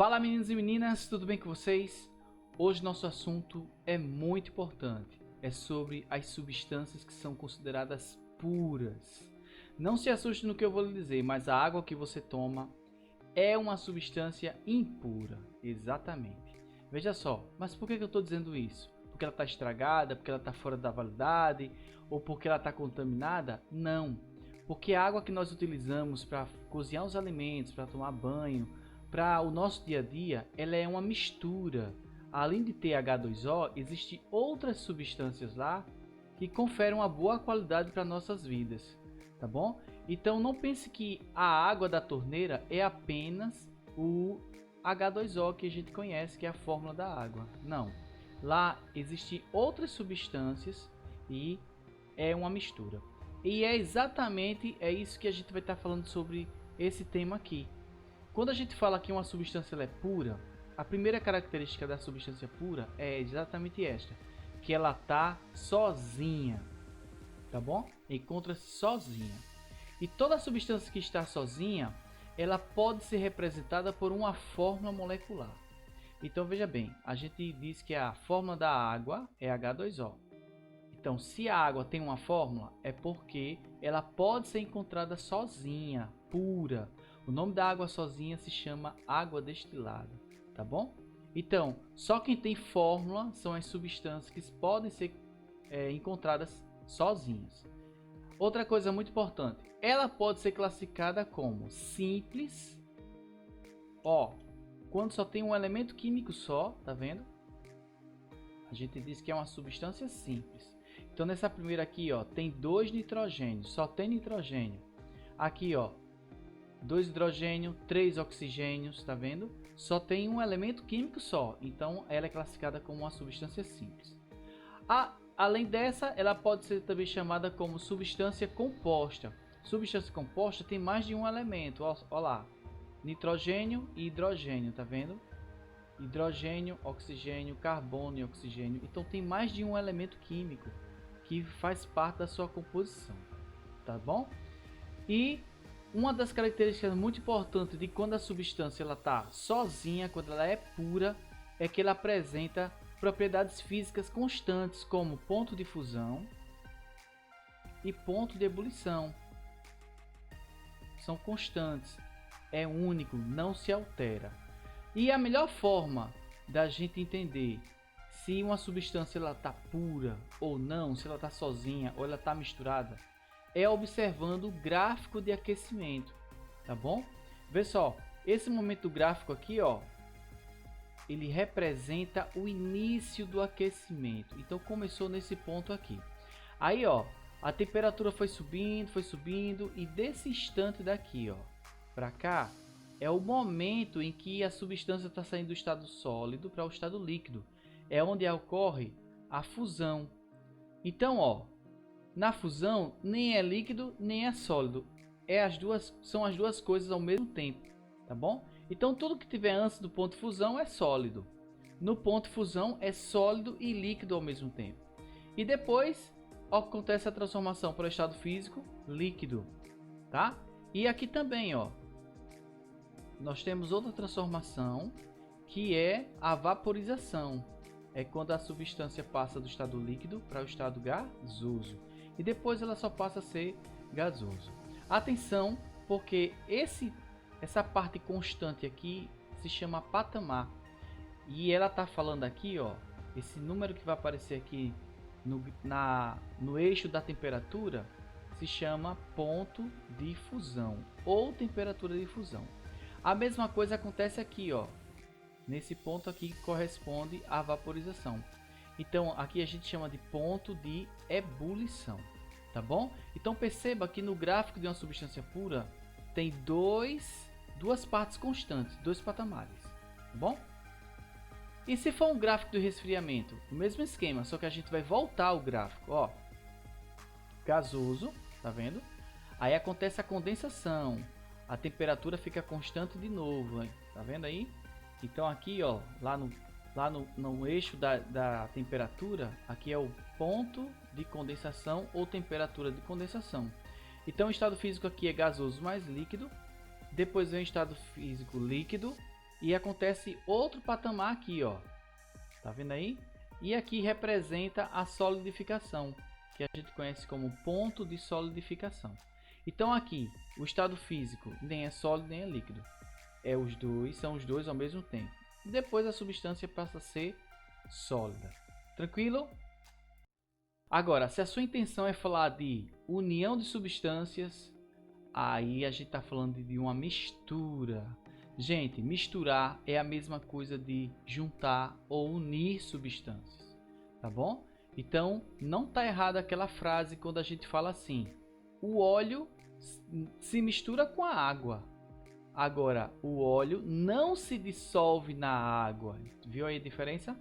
Fala meninos e meninas, tudo bem com vocês? Hoje nosso assunto é muito importante, é sobre as substâncias que são consideradas puras. Não se assuste no que eu vou lhe dizer, mas a água que você toma é uma substância impura, exatamente. Veja só, mas por que eu estou dizendo isso? Porque ela está estragada, porque ela está fora da validade ou porque ela está contaminada? Não, porque a água que nós utilizamos para cozinhar os alimentos, para tomar banho, para o nosso dia a dia, ela é uma mistura. Além de ter H2O, existem outras substâncias lá que conferem uma boa qualidade para nossas vidas, tá bom? Então não pense que a água da torneira é apenas o H2O que a gente conhece, que é a fórmula da água. Não. Lá existem outras substâncias e é uma mistura. E é exatamente isso que a gente vai estar falando sobre esse tema aqui. Quando a gente fala que uma substância ela é pura, a primeira característica da substância pura é exatamente esta, que ela está sozinha, tá bom? Encontra-se sozinha. E toda substância que está sozinha, ela pode ser representada por uma fórmula molecular. Então veja bem, a gente diz que a fórmula da água é H2O. Então, se a água tem uma fórmula, é porque ela pode ser encontrada sozinha, pura. O nome da água sozinha se chama água destilada, tá bom? Então, só quem tem fórmula são as substâncias que podem ser encontradas sozinhas. Outra coisa muito importante, ela pode ser classificada como simples, quando só tem um elemento químico só, tá vendo? A gente diz que é uma substância simples. Então nessa primeira aqui, tem 2 nitrogênios, só tem nitrogênio. Aqui, 2 hidrogênio, 3 oxigênios, tá vendo? Só tem um elemento químico só, então ela é classificada como uma substância simples. Além dessa, ela pode ser também chamada como substância composta. Substância composta tem mais de um elemento, ó lá, nitrogênio e hidrogênio, tá vendo? Hidrogênio, oxigênio, carbono e oxigênio. Então tem mais de um elemento químico que faz parte da sua composição, tá bom? E uma das características muito importantes de quando a substância ela está sozinha, quando ela é pura, é que ela apresenta propriedades físicas constantes como ponto de fusão e ponto de ebulição. São constantes, é único, não se altera. E a melhor forma da gente entender se uma substância ela está pura ou não, se ela está sozinha ou ela está misturada, é observando o gráfico de aquecimento, tá bom? Vê só, esse momento gráfico aqui, ele representa o início do aquecimento. Então começou nesse ponto aqui. Aí, a temperatura foi subindo e desse instante daqui, para cá, é o momento em que a substância está saindo do estado sólido para o estado líquido. É onde ocorre a fusão. Então, na fusão, nem é líquido nem é sólido. São as duas coisas ao mesmo tempo, tá bom? Então, tudo que tiver antes do ponto de fusão é sólido. No ponto de fusão é sólido e líquido ao mesmo tempo. E depois acontece a transformação para o estado físico líquido, tá? E aqui também, nós temos outra transformação que é a vaporização. É quando a substância passa do estado líquido para o estado gasoso. E depois ela só passa a ser gasoso. Atenção, porque essa parte constante aqui se chama patamar. E ela está falando aqui, esse número que vai aparecer aqui no eixo da temperatura se chama ponto de fusão ou temperatura de fusão. A mesma coisa acontece aqui, nesse ponto aqui que corresponde à vaporização. Então aqui a gente chama de ponto de ebulição, tá bom? Então perceba que no gráfico de uma substância pura tem duas partes constantes, 2 patamares, tá bom? E se for um gráfico do resfriamento, o mesmo esquema, só que a gente vai voltar ao gráfico, gasoso, tá vendo? Aí acontece a condensação. A temperatura fica constante de novo, tá vendo aí? Então aqui, lá no eixo da temperatura, aqui é o ponto de condensação ou temperatura de condensação. Então o estado físico aqui é gasoso mais líquido, depois vem o estado físico líquido, e acontece outro patamar aqui, ó. Tá vendo aí? E aqui representa a solidificação, que a gente conhece como ponto de solidificação. Então aqui, o estado físico nem é sólido nem é líquido. São os dois ao mesmo tempo. Depois a substância passa a ser sólida. Tranquilo? Agora, se a sua intenção é falar de união de substâncias, aí a gente está falando de uma mistura. Gente, misturar é a mesma coisa de juntar ou unir substâncias, tá bom? Então, não está errada aquela frase quando a gente fala assim: o óleo se mistura com a água. Agora, o óleo não se dissolve na água. Viu aí a diferença?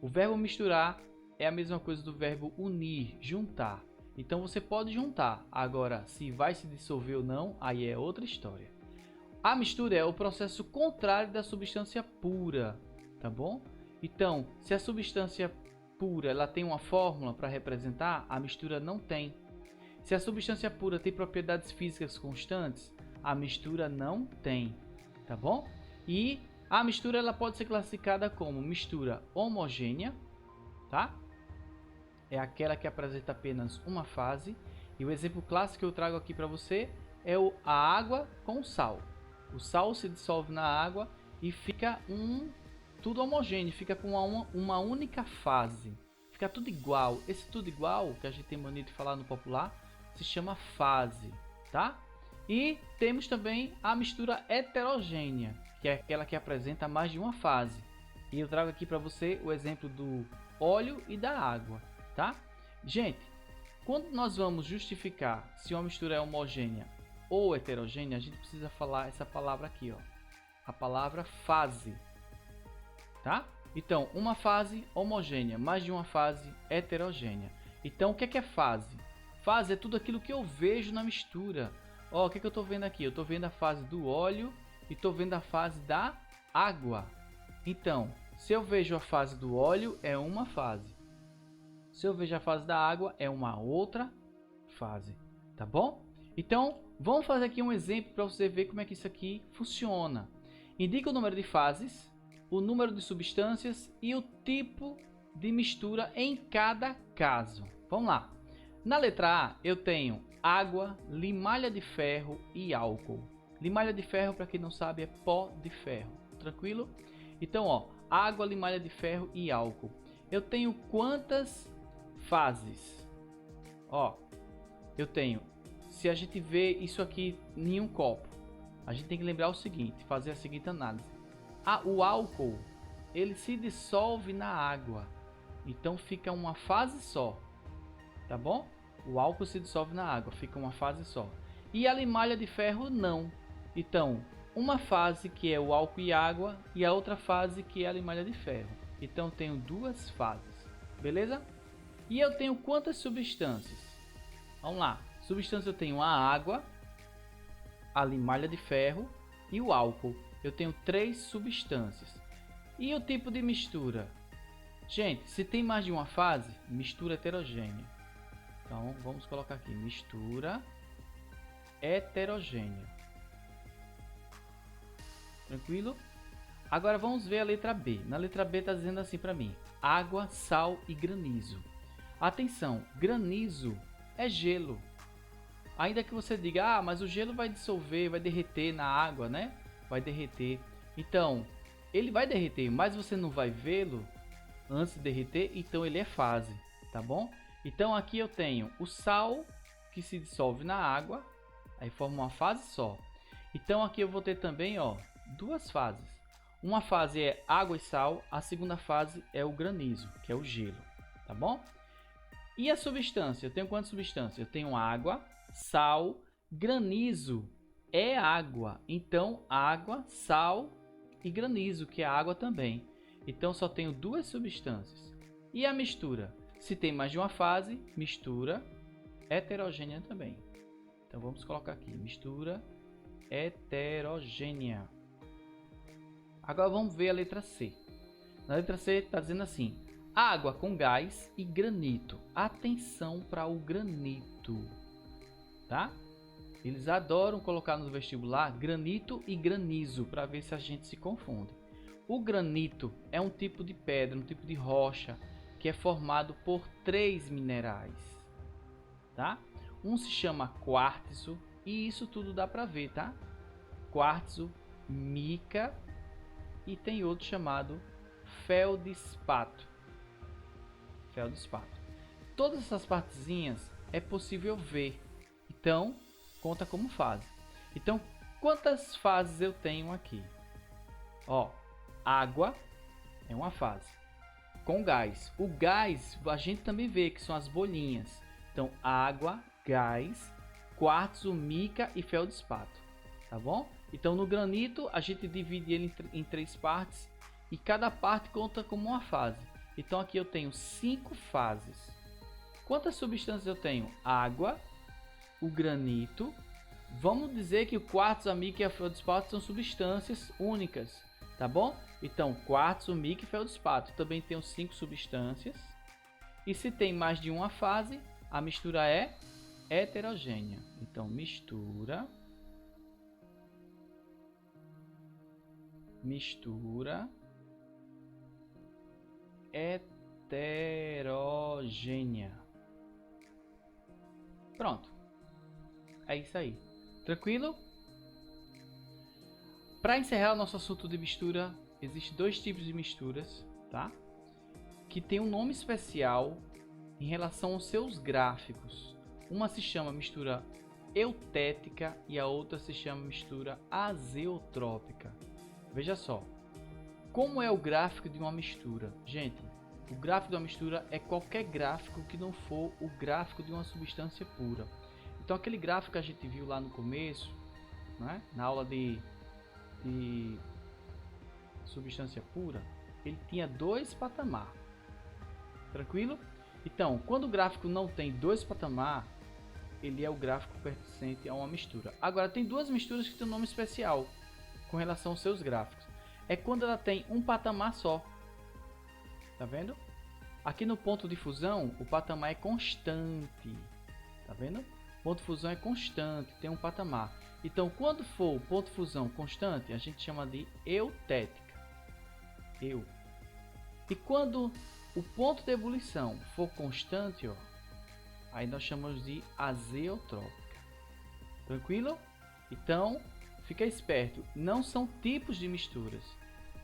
O verbo misturar é a mesma coisa do verbo unir, juntar. Então você pode juntar. Agora, se vai se dissolver ou não, aí é outra história. A mistura é o processo contrário da substância pura, tá bom? Então, se a substância pura ela tem uma fórmula para representar, a mistura não tem. Se a substância pura tem propriedades físicas constantes, a mistura não tem, tá bom? E a mistura ela pode ser classificada como mistura homogênea, tá? É aquela que apresenta apenas uma fase. E o exemplo clássico que eu trago aqui para você é a água com o sal. O sal se dissolve na água e fica tudo homogêneo, fica com uma única fase. Fica tudo igual. Esse tudo igual, que a gente tem mania de falar no popular, se chama fase, tá? E temos também a mistura heterogênea, que é aquela que apresenta mais de uma fase. E eu trago aqui para você o exemplo do óleo e da água, tá? Gente, quando nós vamos justificar se uma mistura é homogênea ou heterogênea, a gente precisa falar essa palavra aqui, ó, a palavra fase, tá? Então, uma fase homogênea, mais de uma fase heterogênea. Então, o que é fase? Fase é tudo aquilo que eu vejo na mistura. Ó, o que eu estou vendo aqui? Eu estou vendo a fase do óleo e estou vendo a fase da água. Então, se eu vejo a fase do óleo, é uma fase. Se eu vejo a fase da água, é uma outra fase, tá bom? Então, vamos fazer aqui um exemplo para você ver como é que isso aqui funciona. Indica o número de fases, o número de substâncias e o tipo de mistura em cada caso. Vamos lá. Na letra A, eu tenho água, limalha de ferro e álcool. Limalha de ferro, para quem não sabe, é pó de ferro. Tranquilo? Então, ó, água, limalha de ferro e álcool. Eu tenho quantas fases? Ó, eu tenho, se a gente vê isso aqui em um copo, a gente tem que lembrar o seguinte, fazer a seguinte análise. O álcool, ele se dissolve na água, então fica uma fase só, tá bom? O álcool se dissolve na água, fica uma fase só. E a limalha de ferro não. Então, uma fase que é o álcool e água e a outra fase que é a limalha de ferro. Então, tenho duas fases, beleza? E eu tenho quantas substâncias? Vamos lá. Substância eu tenho a água, a limalha de ferro e o álcool. Eu tenho 3 substâncias. E o tipo de mistura? Gente, se tem mais de uma fase, mistura heterogênea. Então, vamos colocar aqui, mistura heterogênea. Tranquilo? Agora vamos ver a letra B. Na letra B está dizendo assim para mim: água, sal e granizo. Atenção, granizo é gelo. Ainda que você diga, mas o gelo vai dissolver, vai derreter na água, né? Vai derreter. Então, ele vai derreter, mas você não vai vê-lo antes de derreter, então ele é fase, tá bom? Então aqui eu tenho o sal que se dissolve na água, aí forma uma fase só. Então aqui eu vou ter também, ó, duas fases. Uma fase é água e sal, a segunda fase é o granizo, que é o gelo, tá bom? E a substância? Eu tenho quantas substâncias? Eu tenho água, sal, granizo é água. Então água, sal e granizo, que é água também. Então só tenho duas substâncias. E a mistura? Se tem mais de uma fase, mistura heterogênea também. Então vamos colocar aqui, mistura heterogênea. Agora vamos ver a letra C. Na letra C está dizendo assim: água com gás e granito. Atenção para o granito, tá? Eles adoram colocar no vestibular granito e granizo para ver se a gente se confunde. O granito é um tipo de pedra, um tipo de rocha que é formado por 3 minerais, tá? Um se chama quartzo e isso tudo dá para ver, tá? Quartzo, mica e tem outro chamado feldespato. Feldespato. Todas essas partezinhas é possível ver, então conta como fase. Então, quantas fases eu tenho aqui? Ó, água é uma fase com gás. O gás a gente também vê que são as bolinhas. Então, água, gás, quartzo, mica e feldespato, tá bom? Então, no granito a gente divide ele em 3 partes e cada parte conta como uma fase. Então, aqui eu tenho 5 fases. Quantas substâncias eu tenho? Água, o granito. Vamos dizer que o quartzo, a mica e a feldespato são substâncias únicas, tá bom? Então, quartzo, mica e feldespato. Também tenho 5 substâncias. E se tem mais de uma fase, a mistura é heterogênea. Então, mistura heterogênea. Pronto. É isso aí. Tranquilo? Para encerrar o nosso assunto de mistura, existem 2 tipos de misturas, tá? Que tem um nome especial em relação aos seus gráficos. Uma se chama mistura eutética e a outra se chama mistura azeotrópica. Veja só, como é o gráfico de uma mistura? Gente, o gráfico de uma mistura é qualquer gráfico que não for o gráfico de uma substância pura. Então aquele gráfico que a gente viu lá no começo, né, na aula de substância pura, ele tinha 2 patamares. Tranquilo? Então, quando o gráfico não tem 2 patamares, ele é o gráfico pertencente a uma mistura. Agora, tem 2 misturas que têm um nome especial com relação aos seus gráficos. É quando ela tem um patamar só. Tá vendo? Aqui no ponto de fusão, o patamar é constante. Tá vendo? O ponto de fusão é constante, tem um patamar. Então, quando for o ponto de fusão constante, a gente chama de eutética. E quando o ponto de ebulição for constante, ó, aí nós chamamos de azeotrópica. Tranquilo? Então, fica esperto. Não são tipos de misturas.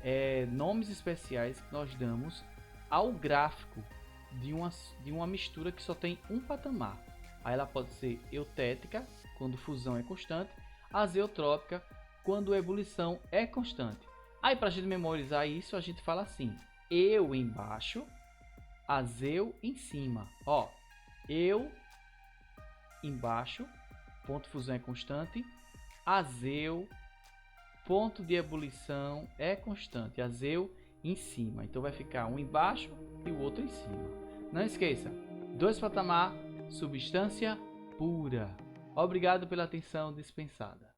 É nomes especiais que nós damos ao gráfico de uma mistura que só tem um patamar. Aí ela pode ser eutética, quando fusão é constante, azeotrópica, quando a ebulição é constante. Aí, para a gente memorizar isso, a gente fala assim: eu embaixo, azeu em cima. Ó, eu embaixo, ponto de fusão é constante, azeu, ponto de ebulição é constante, azeu em cima. Então vai ficar um embaixo e o outro em cima. Não esqueça, 2 patamar, substância pura. Obrigado pela atenção dispensada.